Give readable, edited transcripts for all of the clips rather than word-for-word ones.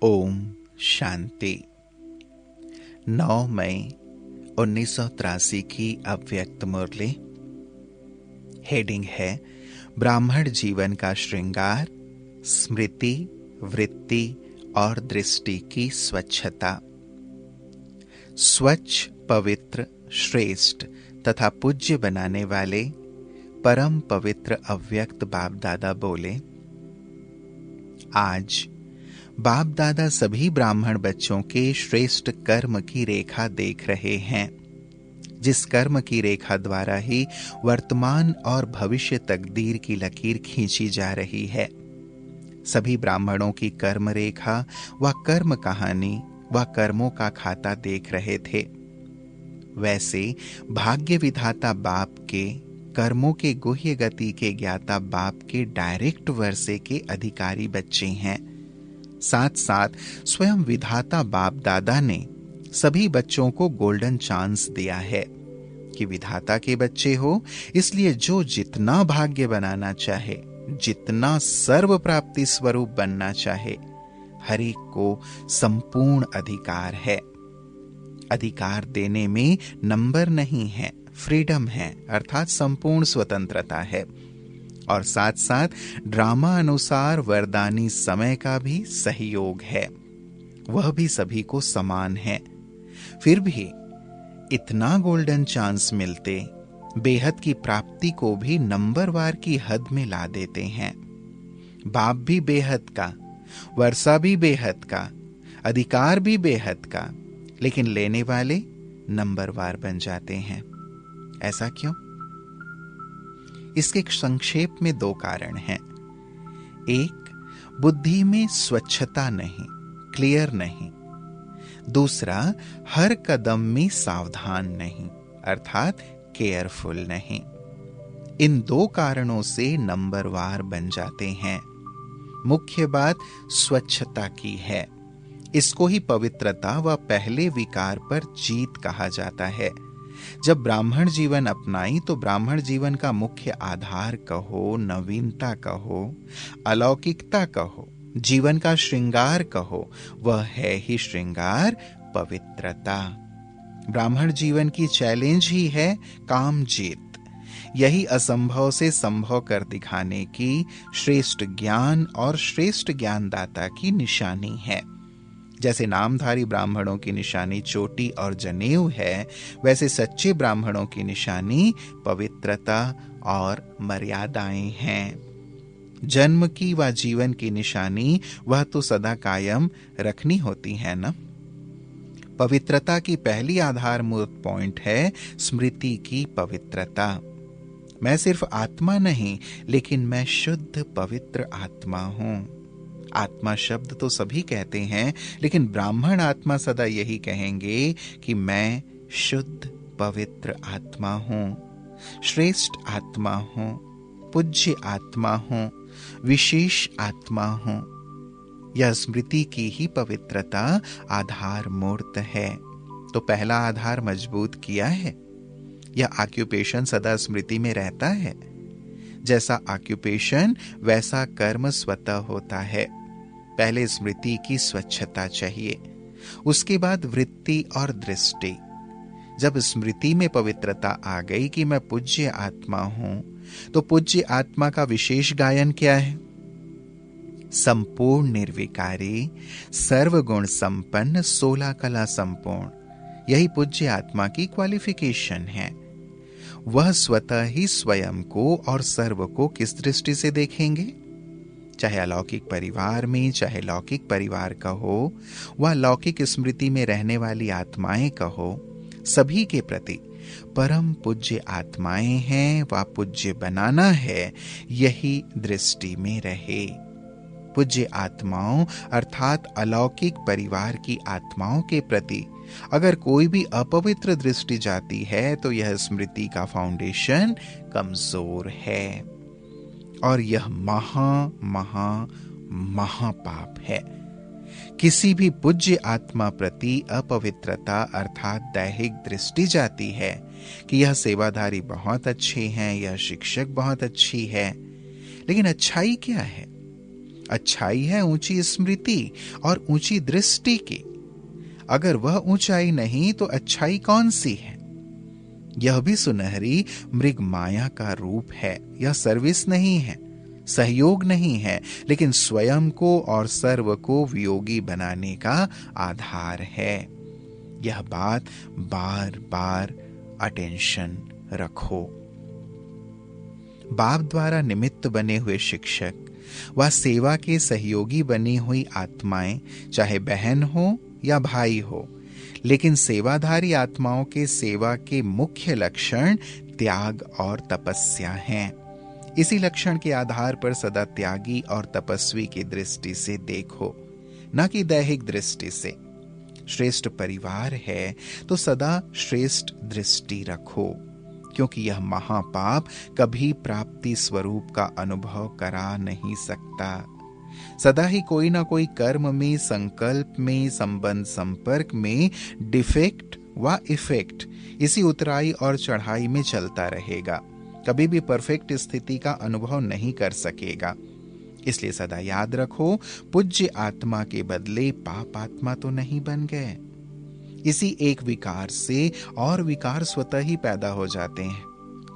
ओम शांति। 9 मई 1983 की अव्यक्त मुरली। हेडिंग है ब्राह्मण जीवन का श्रृंगार, स्मृति, वृत्ति और दृष्टि की स्वच्छता। स्वच्छ, पवित्र, श्रेष्ठ तथा पूज्य बनाने वाले परम पवित्र अव्यक्त बाप दादा बोले, आज बाप दादा सभी ब्राह्मण बच्चों के श्रेष्ठ कर्म की रेखा देख रहे हैं, जिस कर्म की रेखा द्वारा ही वर्तमान और भविष्य तकदीर की लकीर खींची जा रही है। सभी ब्राह्मणों की कर्म रेखा व कर्म कहानी व कर्मों का खाता देख रहे थे। वैसे भाग्य विधाता बाप के कर्मों के गुह्य गति के ज्ञाता बाप के डायरेक्ट वर्षे के अधिकारी बच्चे हैं। साथ साथ स्वयं विधाता बाप दादा ने सभी बच्चों को गोल्डन चांस दिया है कि विधाता के बच्चे हो, इसलिए जो जितना भाग्य बनाना चाहे, जितना सर्व प्राप्ति स्वरूप बनना चाहे, हर एक को संपूर्ण अधिकार है। अधिकार देने में नंबर नहीं है, फ्रीडम है, अर्थात संपूर्ण स्वतंत्रता है। और साथ साथ ड्रामा अनुसार वरदानी समय का भी सहयोग है, वह भी सभी को समान है। फिर भी इतना गोल्डन चांस मिलते बेहद की प्राप्ति को भी नंबरवार की हद में ला देते हैं। बाप भी बेहद का, वर्षा भी बेहद का, अधिकार भी बेहद का, लेकिन लेने वाले नंबरवार बन जाते हैं। ऐसा क्यों? इसके संक्षेप में 2 कारण हैं। एक, बुद्धि में स्वच्छता नहीं, क्लियर नहीं। दूसरा, हर कदम में सावधान नहीं, अर्थात केयरफुल नहीं। इन 2 कारणों से नंबरवार बन जाते हैं। मुख्य बात स्वच्छता की है। इसको ही पवित्रता व पहले विकार पर जीत कहा जाता है। जब ब्राह्मण जीवन अपनाई तो ब्राह्मण जीवन का मुख्य आधार कहो, नवीनता कहो, अलौकिकता कहो, जीवन का श्रृंगार कहो, वह है ही श्रृंगार पवित्रता। ब्राह्मण जीवन की चैलेंज ही है काम जीत। यही असंभव से संभव कर दिखाने की श्रेष्ठ ज्ञान और श्रेष्ठ ज्ञानदाता की निशानी है। जैसे नामधारी ब्राह्मणों की निशानी चोटी और जनेऊ है, वैसे सच्चे ब्राह्मणों की निशानी पवित्रता और मर्यादाएं हैं। जन्म की व जीवन की निशानी वह तो सदा कायम रखनी होती है ना। पवित्रता की पहली आधारभूत पॉइंट है स्मृति की पवित्रता। मैं सिर्फ आत्मा नहीं, लेकिन मैं शुद्ध पवित्र आत्मा हूं। आत्मा शब्द तो सभी कहते हैं, लेकिन ब्राह्मण आत्मा सदा यही कहेंगे कि मैं शुद्ध पवित्र आत्मा हूं, श्रेष्ठ आत्मा हूं, पूज्य आत्मा हूं, विशेष आत्मा हूं। यह स्मृति की ही पवित्रता आधार मूर्त है। तो पहला आधार मजबूत किया है। यह ऑक्यूपेशन सदा स्मृति में रहता है। जैसा ऑक्यूपेशन वैसा कर्म स्वतः होता है। पहले स्मृति की स्वच्छता चाहिए, उसके बाद वृत्ति और दृष्टि। जब स्मृति में पवित्रता आ गई कि मैं पूज्य आत्मा हूं, तो पूज्य आत्मा का विशेष गायन क्या है? संपूर्ण निर्विकारी, सर्वगुण संपन्न, 16 कला संपूर्ण। यही पूज्य आत्मा की क्वालिफिकेशन है। वह स्वतः ही स्वयं को और सर्व को किस दृष्टि से देखेंगे? चाहे अलौकिक परिवार में, चाहे लौकिक परिवार का हो, व लौकिक स्मृति में रहने वाली आत्माएं कहो, सभी के प्रति परम पूज्य आत्माएं हैं व पूज्य बनाना है, यही दृष्टि में रहे। पूज्य आत्माओं अर्थात अलौकिक परिवार की आत्माओं के प्रति अगर कोई भी अपवित्र दृष्टि जाती है तो यह स्मृति का फाउंडेशन कमजोर है और यह महापाप है। किसी भी पूज्य आत्मा प्रति अपवित्रता अर्थात दैहिक दृष्टि जाती है कि यह सेवाधारी बहुत अच्छे हैं, यह शिक्षक बहुत अच्छी है, लेकिन अच्छाई क्या है? अच्छाई है ऊंची स्मृति और ऊंची दृष्टि की। अगर वह ऊंचाई नहीं तो अच्छाई कौन सी है? यह भी सुनहरी मृग माया का रूप है। यह सर्विस नहीं है, सहयोग नहीं है, लेकिन स्वयं को और सर्व को वियोगी बनाने का आधार है। यह बात बार बार अटेंशन रखो। बाप द्वारा निमित्त बने हुए शिक्षक व सेवा के सहयोगी बनी हुई आत्माएं, चाहे बहन हो या भाई हो, लेकिन सेवाधारी आत्माओं के सेवा के मुख्य लक्षण त्याग और तपस्या हैं। इसी लक्षण के आधार पर सदा त्यागी और तपस्वी की दृष्टि से देखो, न कि दैहिक दृष्टि से। श्रेष्ठ परिवार है तो सदा श्रेष्ठ दृष्टि रखो, क्योंकि यह महापाप कभी प्राप्ति स्वरूप का अनुभव करा नहीं सकता। सदा ही कोई ना कोई कर्म में, संकल्प में, संबंध संपर्क में डिफेक्ट व इफेक्ट इसी उतराई और चढ़ाई में चलता रहेगा। कभी भी परफेक्ट स्थिति का अनुभव नहीं कर सकेगा। इसलिए सदा याद रखो, पूज्य आत्मा के बदले पाप आत्मा तो नहीं बन गए। इसी एक विकार से और विकार स्वतः ही पैदा हो जाते हैं।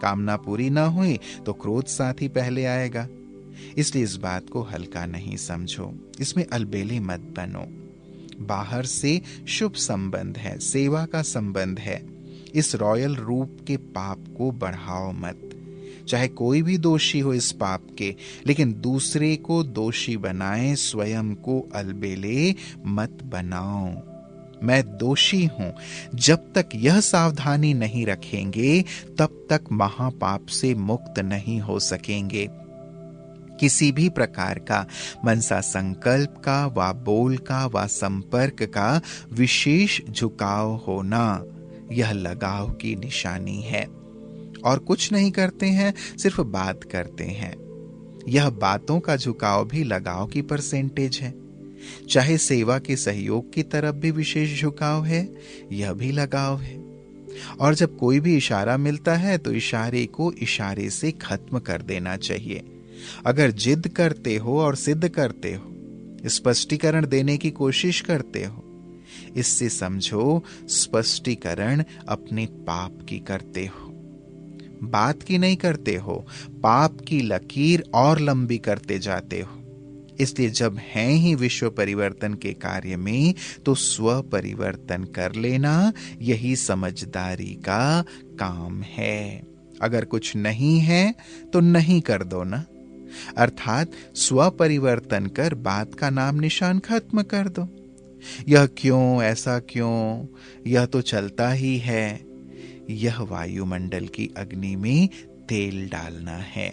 कामना पूरी ना हुई तो क्रोध साथ ही पहले आएगा। इसलिए इस बात को हल्का नहीं समझो, इसमें अलबेले मत बनो। बाहर से शुभ संबंध है, सेवा का संबंध है। इस रॉयल रूप के पाप को बढ़ाओ मत। चाहे कोई भी दोषी हो इस पाप के, लेकिन दूसरे को दोषी बनाए, स्वयं को अलबेले मत बनाओ। मैं दोषी हूं, जब तक यह सावधानी नहीं रखेंगे तब तक महापाप से मुक्त नहीं हो सकेंगे। किसी भी प्रकार का मनसा संकल्प का व बोल का व संपर्क का विशेष झुकाव होना, यह लगाव की निशानी है। और कुछ नहीं करते हैं, सिर्फ बात करते हैं। यह बातों का झुकाव भी लगाव की परसेंटेज है। चाहे सेवा के सहयोग की तरफ भी विशेष झुकाव है, यह भी लगाव है। और जब कोई भी इशारा मिलता है तो इशारे को इशारे से खत्म कर देना चाहिए। अगर जिद करते हो और सिद्ध करते हो, स्पष्टीकरण देने की कोशिश करते हो, इससे समझो स्पष्टीकरण अपने पाप की करते हो, बात की नहीं करते हो। पाप की लकीर और लंबी करते जाते हो। इसलिए जब हैं ही विश्व परिवर्तन के कार्य में, तो स्व परिवर्तन कर लेना यही समझदारी का काम है। अगर कुछ नहीं है तो नहीं कर दो ना, अर्थात स्व परिवर्तन कर बात का नाम निशान खत्म कर दो। यह क्यों, ऐसा क्यों, यह तो चलता ही है। यह वायुमंडल की अग्नि में तेल डालना है,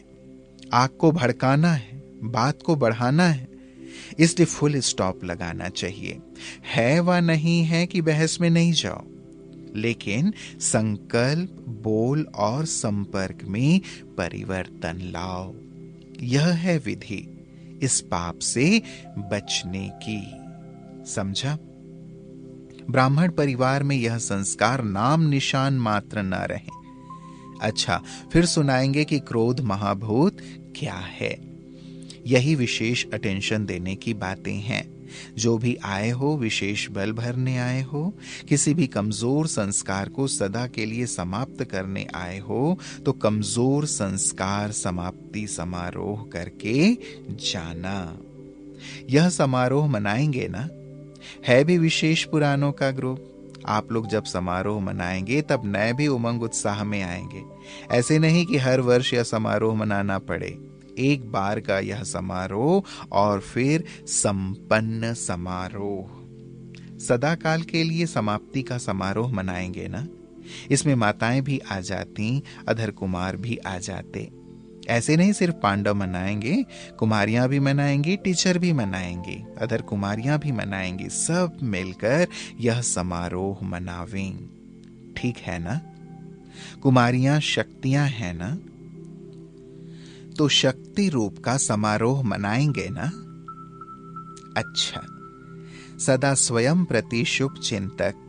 आग को भड़काना है, बात को बढ़ाना है। इसलिए फुल स्टॉप लगाना चाहिए। है व नहीं है कि बहस में नहीं जाओ, लेकिन संकल्प, बोल और संपर्क में परिवर्तन लाओ। यह है विधि इस पाप से बचने की। समझा? ब्राह्मण परिवार में यह संस्कार नाम निशान मात्र न रहे। अच्छा, फिर सुनाएंगे कि क्रोध महाभूत क्या है। यही विशेष अटेंशन देने की बातें हैं। जो भी आए हो, विशेष बल भरने आए हो, किसी भी कमजोर संस्कार को सदा के लिए समाप्त करने आए हो, तो कमजोर संस्कार समाप्ति समारोह करके जाना। यह समारोह मनाएंगे ना, है भी विशेष पुराणों का ग्रुप। आप लोग जब समारोह मनाएंगे तब नए भी उमंग उत्साह में आएंगे। ऐसे नहीं कि हर वर्ष यह समारोह मनाना पड़े। एक बार का यह समारोह और फिर संपन्न समारोह। सदा काल के लिए समाप्ति का समारोह मनाएंगे ना। इसमें माताएं भी आ जाती, अधर कुमार भी आ जाते। ऐसे नहीं सिर्फ पांडव मनाएंगे, कुमारियां भी मनाएंगी, टीचर भी मनाएंगी, अधर कुमारियां भी मनाएंगी। सब मिलकर यह समारोह मनावें। ठीक है ना? कुमारियां शक्तियां हैं ना, तो शक्ति रूप का समारोह मनाएंगे ना। अच्छा, सदा स्वयं प्रति शुभ चिंतक,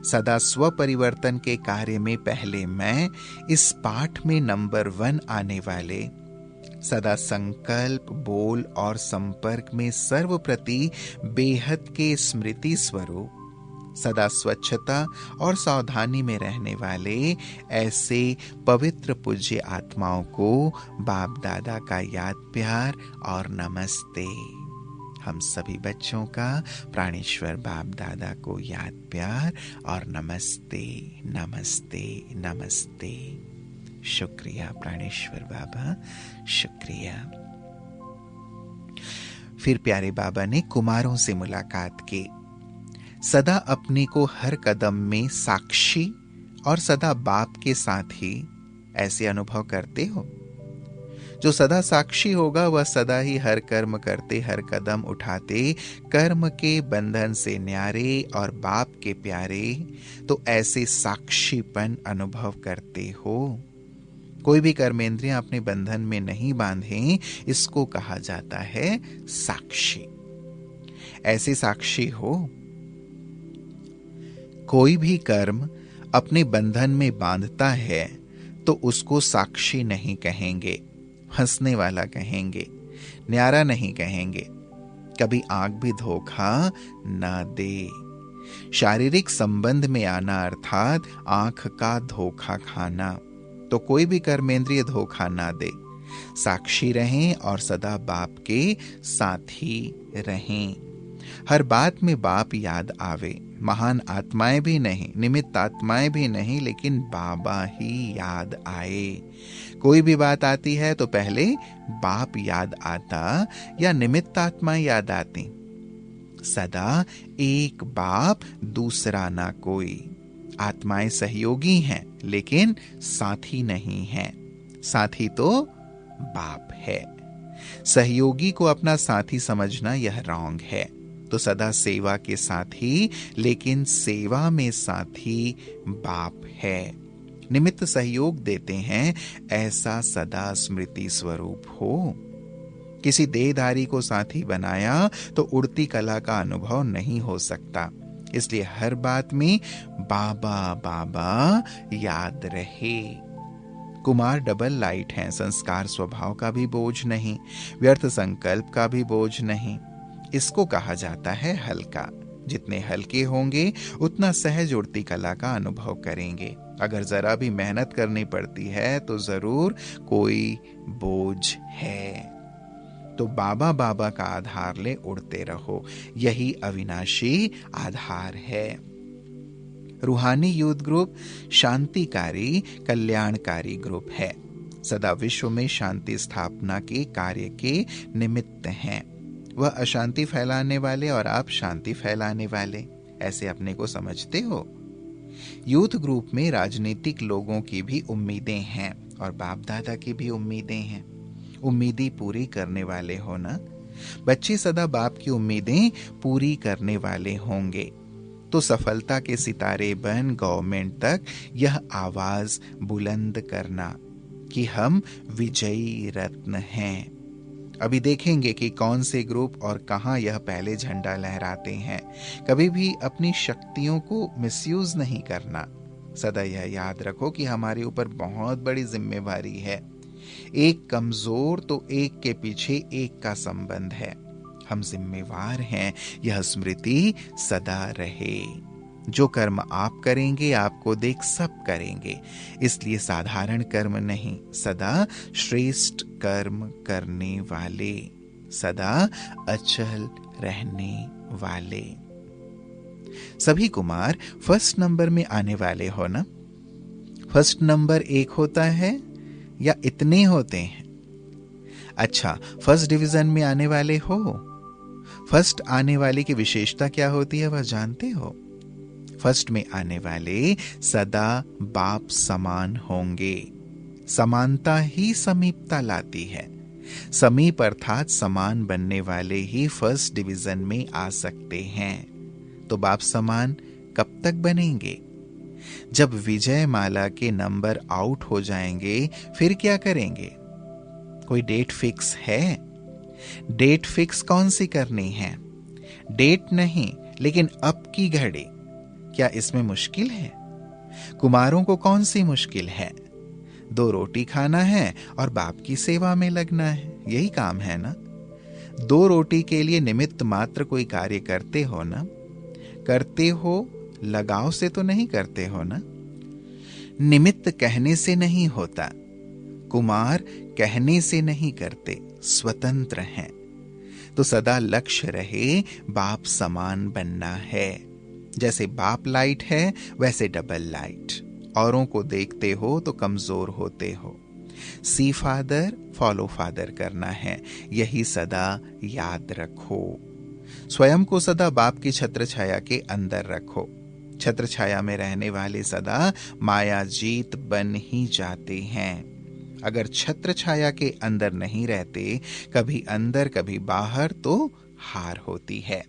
सदा स्व परिवर्तन के कार्य में पहले मैं, इस पाठ में नंबर 1 आने वाले सदा संकल्प, बोल और संपर्क में सर्वप्रति बेहद के स्मृति स्वरूप, सदा स्वच्छता और सावधानी में रहने वाले ऐसे पवित्र पूज्य आत्माओं को बाप दादा का याद प्यार और नमस्ते। हम सभी बच्चों का प्राणेश्वर बाप दादा को याद प्यार और नमस्ते नमस्ते नमस्ते। शुक्रिया प्राणेश्वर बाबा, शुक्रिया। फिर प्यारे बाबा ने कुमारों से मुलाकात की। सदा अपने को हर कदम में साक्षी और सदा बाप के साथ ही ऐसे अनुभव करते हो। जो सदा साक्षी होगा वह सदा ही हर कर्म करते, हर कदम उठाते, कर्म के बंधन से न्यारे और बाप के प्यारे, तो ऐसे साक्षीपन अनुभव करते हो। कोई भी कर्मेंद्रियां अपने बंधन में नहीं बांधे, इसको कहा जाता है साक्षी। ऐसे साक्षी हो। कोई भी कर्म अपने बंधन में बांधता है तो उसको साक्षी नहीं कहेंगे, हंसने वाला कहेंगे, न्यारा नहीं कहेंगे। कभी आंख भी धोखा ना दे। शारीरिक संबंध में आना अर्थात आंख का धोखा खाना। तो कोई भी कर्मेंद्रिय धोखा ना दे, साक्षी रहें और सदा बाप के साथ ही रहें। हर बात में बाप याद आवे। महान आत्माएं भी नहीं, निमित्त आत्माएं भी नहीं, लेकिन बाबा ही याद आए। कोई भी बात आती है तो पहले बाप याद आता या निमित्त आत्माएं याद आती। सदा एक बाप, दूसरा ना कोई। आत्माएं सहयोगी हैं लेकिन साथी नहीं हैं। साथी तो बाप है। सहयोगी को अपना साथी समझना यह रॉन्ग है। तो सदा सेवा के साथी, लेकिन सेवा में साथी बाप है। निमित्त सहयोग देते हैं, ऐसा सदा स्मृति स्वरूप हो। किसी देहधारी को साथी बनाया तो उड़ती कला का अनुभव नहीं हो सकता। इसलिए हर बात में बाबा बाबा याद रहे। कुमार डबल लाइट हैं। संस्कार स्वभाव का भी बोझ नहीं, व्यर्थ संकल्प का भी बोझ नहीं। इसको कहा जाता है हल्का। जितने हल्के होंगे उतना सहज उड़ती कला का अनुभव करेंगे। अगर जरा भी मेहनत करनी पड़ती है तो जरूर कोई बोझ है। तो बाबा बाबा का आधार ले उड़ते रहो, यही अविनाशी आधार है। रूहानी यूथ ग्रुप शांतिकारी, कल्याणकारी ग्रुप है। सदा विश्व में शांति स्थापना के कार्य के निमित्त हैं। वह अशांति फैलाने वाले और आप शांति फैलाने वाले, ऐसे अपने को समझते हो। यूथ ग्रुप में राजनीतिक लोगों की भी उम्मीदें हैं और बाप दादा की भी उम्मीदें हैं। उम्मीदें पूरी करने वाले हो ना। बच्चे सदा बाप की उम्मीदें पूरी करने वाले होंगे तो सफलता के सितारे बन गवर्नमेंट तक यह आवाज बुलंद करना कि हम विजयी रत्न हैं। अभी देखेंगे कि कौन से ग्रुप और कहां यह पहले झंडा लहराते हैं। कभी भी अपनी शक्तियों को मिसयूज नहीं करना। सदा यह याद रखो कि हमारे ऊपर बहुत बड़ी जिम्मेवारी है। एक कमजोर तो एक के पीछे एक का संबंध है। हम जिम्मेवार हैं, यह स्मृति सदा रहे। जो कर्म आप करेंगे आपको देख सब करेंगे। इसलिए साधारण कर्म नहीं, सदा श्रेष्ठ कर्म करने वाले, सदा अचल रहने वाले। सभी कुमार फर्स्ट नंबर में आने वाले हो ना। फर्स्ट नंबर एक होता है या इतने होते हैं? अच्छा, फर्स्ट डिवीजन में आने वाले हो। फर्स्ट आने वाले की विशेषता क्या होती है वह जानते हो? फर्स्ट में आने वाले सदा बाप समान होंगे। समानता ही समीपता लाती है। समीप अर्थात समान बनने वाले ही फर्स्ट डिवीजन में आ सकते हैं। तो बाप समान कब तक बनेंगे? जब विजय माला के नंबर आउट हो जाएंगे फिर क्या करेंगे? कोई डेट फिक्स है? डेट फिक्स कौन सी करनी है? डेट नहीं, लेकिन अब की घड़ी, क्या इसमें मुश्किल है? कुमारों को कौन सी मुश्किल है? 2 रोटी खाना है और बाप की सेवा में लगना है, यही काम है ना। 2 रोटी के लिए निमित्त मात्र कोई कार्य करते हो ना, करते हो लगाव से तो नहीं करते हो ना। निमित्त कहने से नहीं होता, कुमार कहने से नहीं करते, स्वतंत्र हैं। तो सदा लक्ष्य रहे बाप समान बनना है। जैसे बाप लाइट है वैसे डबल लाइट, औरों को देखते हो तो कमजोर होते हो। सी फादर फॉलो फादर करना है, यही सदा याद रखो। स्वयं को सदा बाप की छत्र छाया के अंदर रखो। छत्र छाया में रहने वाले सदा माया जीत बन ही जाते हैं। अगर छत्र छाया के अंदर नहीं रहते, कभी अंदर कभी बाहर, तो हार होती है।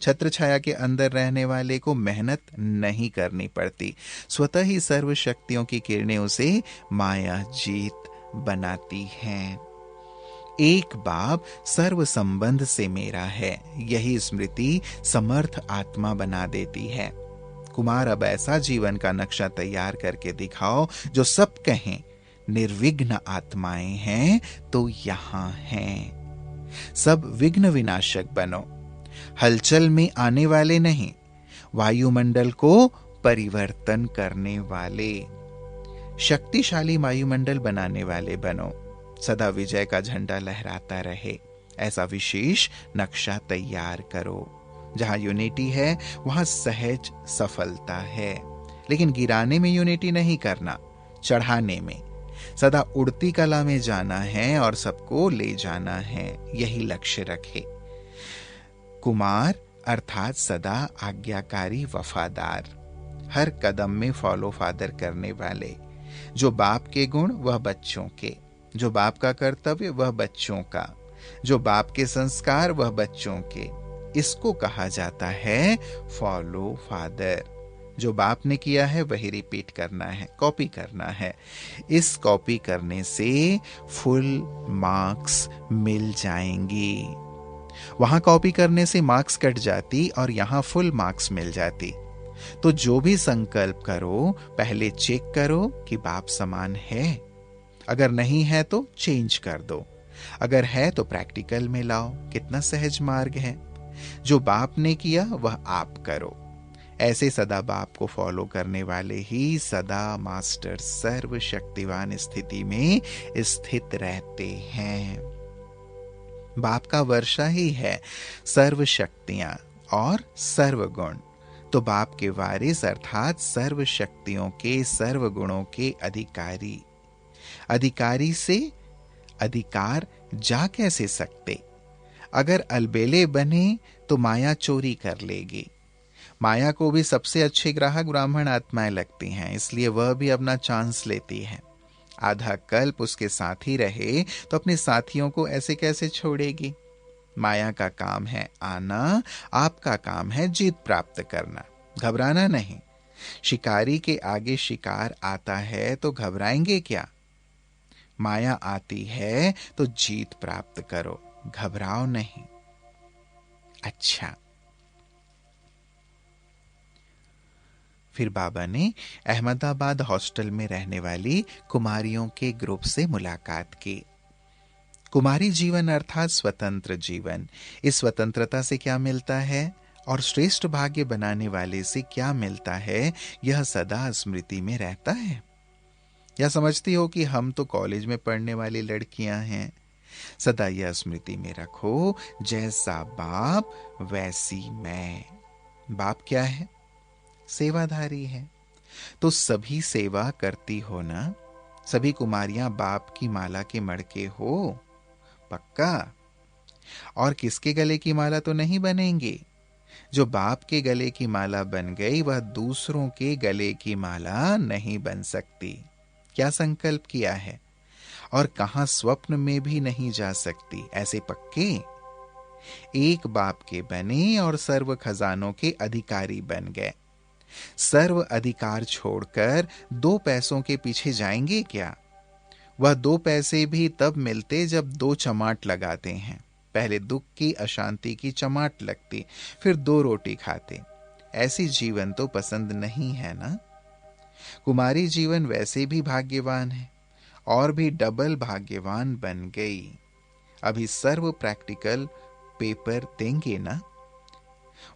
छत्र छाया के अंदर रहने वाले को मेहनत नहीं करनी पड़ती, स्वतः ही सर्व शक्तियों की किरणें उसे माया जीत बनाती हैं। एक बाप सर्व संबंध से मेरा है, यही स्मृति समर्थ आत्मा बना देती है। कुमार अब ऐसा जीवन का नक्शा तैयार करके दिखाओ जो सब कहें निर्विघ्न आत्माएं हैं तो यहां हैं। सब विघ्न विनाशक बनो, हलचल में आने वाले नहीं, वायुमंडल को परिवर्तन करने वाले, शक्तिशाली वायुमंडल बनाने वाले बनो। सदा विजय का झंडा लहराता रहे, ऐसा विशेष नक्शा तैयार करो। जहां यूनिटी है वहां सहज सफलता है, लेकिन गिराने में यूनिटी नहीं करना, चढ़ाने में। सदा उड़ती कला में जाना है और सबको ले जाना है, यही लक्ष्य रखे। कुमार अर्थात सदा आज्ञाकारी वफादार, हर कदम में फॉलो फादर करने वाले। जो बाप के गुण वह बच्चों के, जो बाप का कर्तव्य वह बच्चों का, जो बाप के संस्कार वह बच्चों के। इसको कहा जाता है फॉलो फादर। जो बाप ने किया है वही रिपीट करना है, कॉपी करना है। इस कॉपी करने से फुल मार्क्स मिल जाएंगी। वहां कॉपी करने से मार्क्स कट जाती और यहां फुल मार्क्स मिल जाती। तो जो भी संकल्प करो पहले चेक करो कि बाप समान है। अगर नहीं है तो चेंज कर दो, अगर है तो प्रैक्टिकल में लाओ। कितना सहज मार्ग है। जो बाप ने किया वह आप करो। ऐसे सदा बाप को फॉलो करने वाले ही सदा मास्टर सर्वशक्तिवान स्थिति में स्थित रहते हैं। बाप का वर्षा ही है सर्व शक्तियां और सर्व गुण। तो बाप के वारिस अर्थात सर्व शक्तियों के सर्व गुणों के अधिकारी। अधिकारी से अधिकार जा कैसे सकते। अगर अलबेले बने तो माया चोरी कर लेगी। माया को भी सबसे अच्छे ग्राहक ब्राह्मण आत्माएं लगती हैं, इसलिए वह भी अपना चांस लेती है। आधा कल्प उसके साथ ही रहे तो अपने साथियों को ऐसे कैसे छोड़ेगी। माया का काम है आना, आपका काम है जीत प्राप्त करना, घबराना नहीं। शिकारी के आगे शिकार आता है तो घबराएंगे क्या। माया आती है तो जीत प्राप्त करो, घबराओ नहीं। अच्छा, फिर बाबा ने अहमदाबाद हॉस्टल में रहने वाली कुमारियों के ग्रुप से मुलाकात की। कुमारी जीवन अर्थात स्वतंत्र जीवन। इस स्वतंत्रता से क्या मिलता है और श्रेष्ठ भाग्य बनाने वाले से क्या मिलता है, यह सदा स्मृति में रहता है। या समझती हो कि हम तो कॉलेज में पढ़ने वाली लड़कियां हैं। सदा यह स्मृति में रखो, जैसा बाप वैसी मैं। बाप क्या है? सेवाधारी है। तो सभी सेवा करती हो ना। सभी कुमारियां बाप की माला के मड़के हो पक्का। और किसके गले की माला तो नहीं बनेंगे। जो बाप के गले की माला बन गई वह दूसरों के गले की माला नहीं बन सकती। क्या संकल्प किया है। और कहां स्वप्न में भी नहीं जा सकती। ऐसे पक्के एक बाप के बने और सर्व खजानों के अधिकारी बन गए। सर्व अधिकार छोड़कर 2 पैसों के पीछे जाएंगे क्या। वह 2 पैसे भी तब मिलते जब 2 चमाट लगाते हैं। पहले दुख की अशांति की चमाट लगती, फिर 2 रोटी खाते। ऐसी जीवन तो पसंद नहीं है ना। कुमारी जीवन वैसे भी भाग्यवान है। और भी डबल भाग्यवान बन गई। अभी सर्व प्रैक्टिकल पेपर देंगे ना?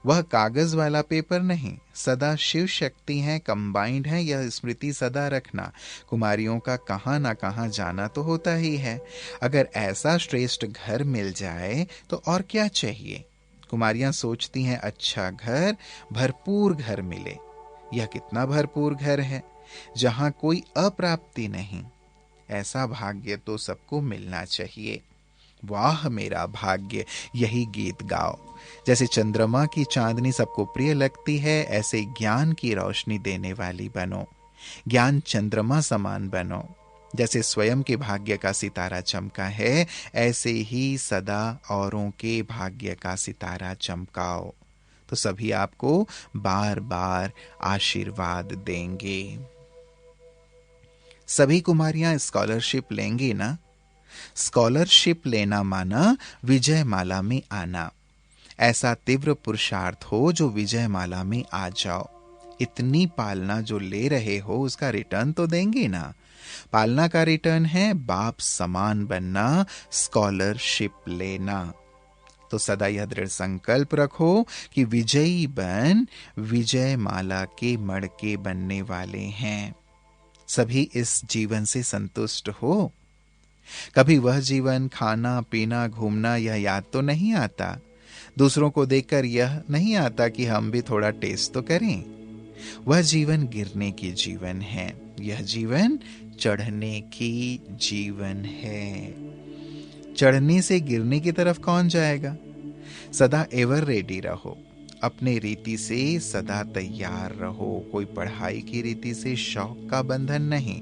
वह कागज वाला पेपर नहीं, सदा शिव शक्ति है, कंबाइंड है। यह स्मृति सदा रखना, कुमारियों का कहां ना कहां जाना तो होता ही है। अगर ऐसा श्रेष्ठ घर मिल जाए तो और क्या चाहिए। कुमारियां सोचती हैं अच्छा घर, भरपूर घर मिले। यह कितना भरपूर घर है, जहां कोई अप्राप्ति नहीं। ऐसा भाग्य तो सबको मिलना चाहिए। वाह मेरा भाग्य, यही गीत गाओ। जैसे चंद्रमा की चांदनी सबको प्रिय लगती है, ऐसे ज्ञान की रोशनी देने वाली बनो। ज्ञान चंद्रमा समान बनो। जैसे स्वयं के भाग्य का सितारा चमका है, ऐसे ही सदा औरों के भाग्य का सितारा चमकाओ, तो सभी आपको बार बार आशीर्वाद देंगे। सभी कुमारियां स्कॉलरशिप लेंगी ना? स्कॉलरशिप लेना माना विजय माला में आना। ऐसा तीव्र पुरुषार्थ हो जो विजय माला में आ जाओ। इतनी पालना जो ले रहे हो उसका रिटर्न तो देंगे ना? पालना का रिटर्न है बाप समान बनना, स्कॉलरशिप लेना। तो सदा यह दृढ़ संकल्प रखो कि विजयी बन विजय माला के मड़के बनने वाले हैं। सभी इस जीवन से संतुष्ट हो? कभी वह जीवन खाना पीना घूमना यह याद तो नहीं आता? दूसरों को देखकर यह नहीं आता कि हम भी थोड़ा टेस्ट तो करें? वह जीवन गिरने की जीवन है, यह जीवन चढ़ने की जीवन है। चढ़ने से गिरने की तरफ कौन जाएगा? सदा एवर रेडी रहो, अपने रीति से सदा तैयार रहो। कोई पढ़ाई की रीति से शौक का बंधन नहीं।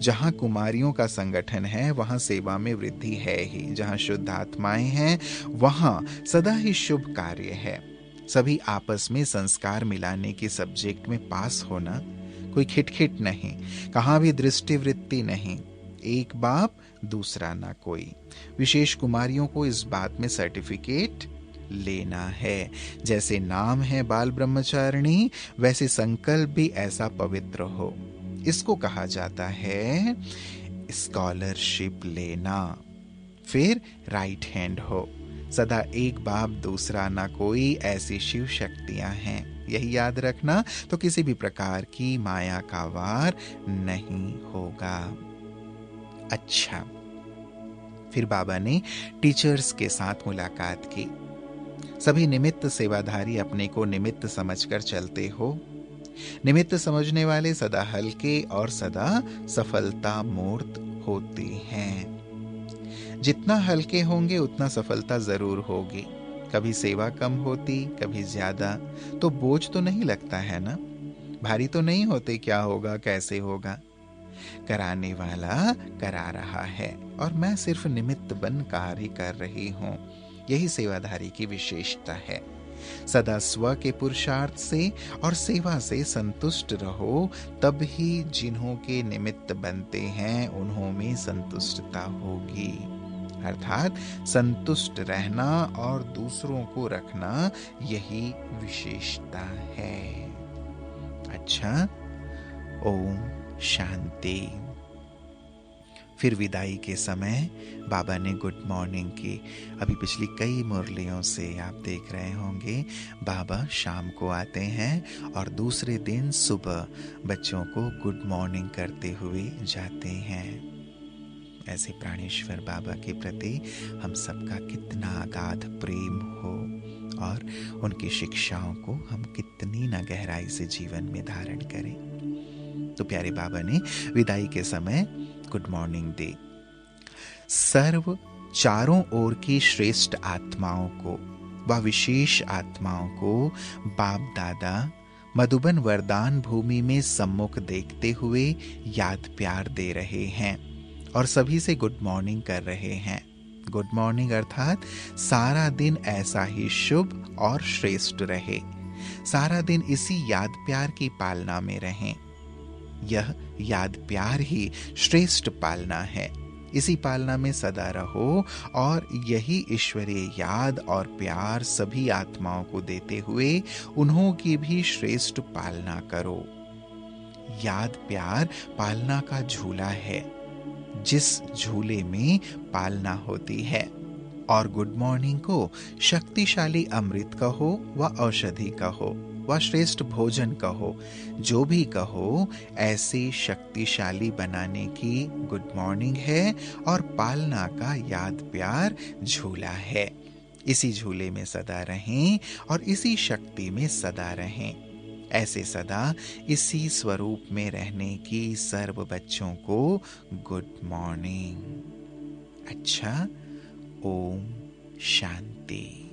जहां कुमारियों का संगठन है वहां सेवा में वृद्धि है ही। जहां शुद्ध आत्माएं हैं वहां सदा ही शुभ कार्य है। सभी आपस में संस्कार मिलाने के सब्जेक्ट में पास होना, कोई खिटखिट नहीं, कहां भी दृष्टिवृत्ति नहीं। एक बाप दूसरा ना कोई। विशेष कुमारियों को इस बात में सर्टिफिकेट लेना है। जैसे नाम है बाल ब्रह्मचारिणी, वैसे संकल्प भी ऐसा पवित्र हो। इसको कहा जाता है स्कॉलरशिप लेना। फिर राइट हैंड हो, सदा एक बाप दूसरा ना कोई, ऐसी शिव शक्तियां हैं। यही याद रखना, तो किसी भी प्रकार की माया का वार नहीं होगा। अच्छा, फिर बाबा ने टीचर्स के साथ मुलाकात की। सभी निमित्त सेवाधारी अपने को निमित्त समझकर चलते हो। निमित्त समझने वाले सदा हल्के और सदा सफलता मूर्त होते हैं। जितना हल्के होंगे उतना सफलता जरूर होगी। कभी सेवा कम होती, कभी ज्यादा, तो बोझ तो नहीं लगता है ना? भारी तो नहीं होते, क्या होगा कैसे होगा। कराने वाला करा रहा है और मैं सिर्फ निमित्त बन कार्य कर रही हूं। यही सेवाधारी की विशेषता है। सदा स्व के पुरुषार्थ से और सेवा से संतुष्ट रहो, तब ही जिन्हों के निमित्त बनते हैं उन्हों में संतुष्टता होगी। अर्थात संतुष्ट रहना और दूसरों को रखना, यही विशेषता है। अच्छा, ओम शांति। फिर विदाई के समय बाबा ने गुड मॉर्निंग की। अभी पिछली कई मुरलियों से आप देख रहे होंगे बाबा शाम को आते हैं और दूसरे दिन सुबह बच्चों को गुड मॉर्निंग करते हुए जाते हैं। ऐसे प्राणेश्वर बाबा के प्रति हम सबका कितना अगाध प्रेम हो और उनकी शिक्षाओं को हम कितनी न गहराई से जीवन में धारण करें। तो प्यारे बाबा ने विदाई के समय गुड मॉर्निंग दी। सर्व चारों ओर की श्रेष्ठ आत्माओं को व विशेष आत्माओं को बाप दादा मधुबन वरदान भूमि में सम्मुख देखते हुए याद प्यार दे रहे हैं और सभी से गुड मॉर्निंग कर रहे हैं। गुड मॉर्निंग अर्थात सारा दिन ऐसा ही शुभ और श्रेष्ठ रहे। सारा दिन इसी याद प्यार की पालना में रहें। यह याद प्यार ही श्रेष्ठ पालना है। इसी पालना में सदा रहो और यही ईश्वरीय याद और प्यार सभी आत्माओं को देते हुए उन्हों की भी श्रेष्ठ पालना करो। याद प्यार पालना का झूला है। जिस झूले में पालना होती है। और गुड मॉर्निंग को शक्तिशाली अमृत कहो व औषधि कहो व श्रेष्ठ भोजन कहो, जो भी कहो, ऐसे शक्तिशाली बनाने की गुड मॉर्निंग है और पालना का याद प्यार झूला है। इसी झूले में सदा रहें और इसी शक्ति में सदा रहें। ऐसे सदा इसी स्वरूप में रहने की सर्व बच्चों को गुड मॉर्निंग। अच्छा, ओम शांति।